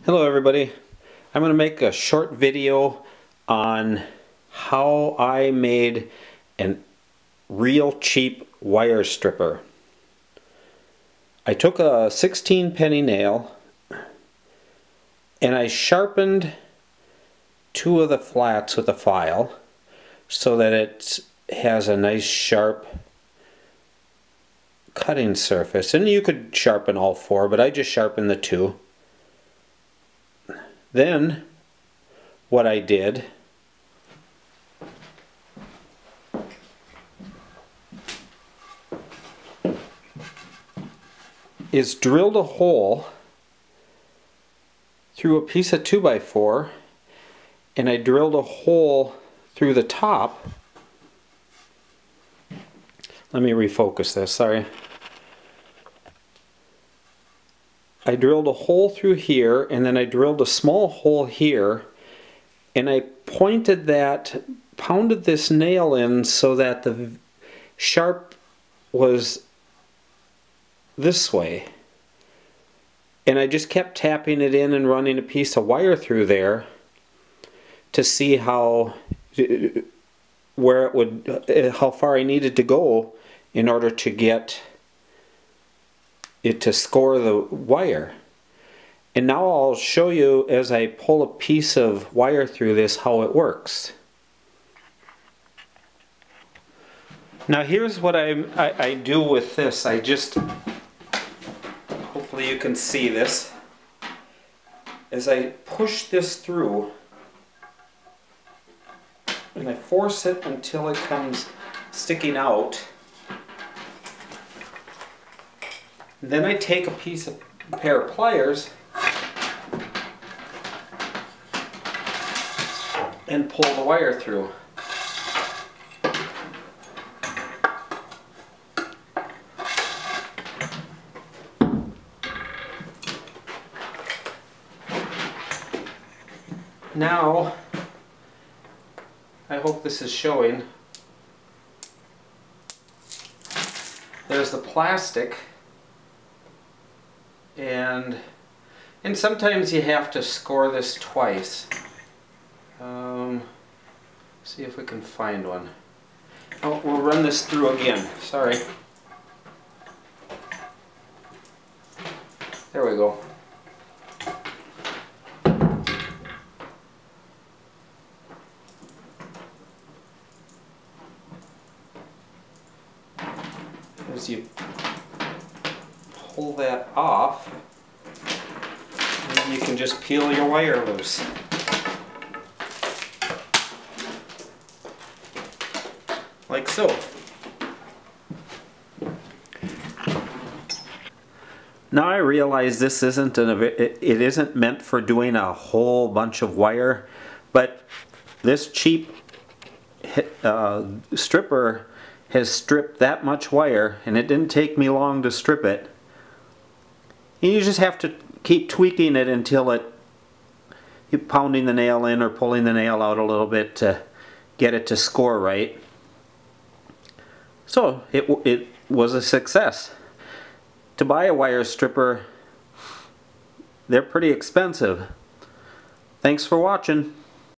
Hello everybody. I'm going to make a short video on how I made a real cheap wire stripper. I took a 16 penny nail and I sharpened two of the flats with a file so that it has a nice sharp cutting surface. And you could sharpen all four, but I just sharpened the two. Then what I did is drilled a hole through a piece of 2x4, and I drilled a hole through the top. Let me refocus this, sorry. I drilled a hole through here, and then I drilled a small hole here, and I pounded this nail in so that the sharp was this way. And I just kept tapping it in and running a piece of wire through there to see how far I needed to go in order to get it to score the wire. And now I'll show you, as I pull a piece of wire through this, how it works. Now here's what I do with this. I just, hopefully you can see this, as I push this through and I force it until it comes sticking out. Then I take a pair of pliers and pull the wire through. Now, I hope this is showing. There's the plastic. And sometimes you have to score this twice. See if we can find one. Oh, we'll run this through again. Sorry. There we go. As you pull that off, and then you can just peel your wire loose. Like so. Now I realize this isn't it isn't meant for doing a whole bunch of wire, but this cheap stripper has stripped that much wire, and it didn't take me long to strip it. And you just have to keep tweaking it until you're pounding the nail in or pulling the nail out a little bit to get it to score right. So it was a success. To buy a wire stripper, they're pretty expensive. Thanks for watching.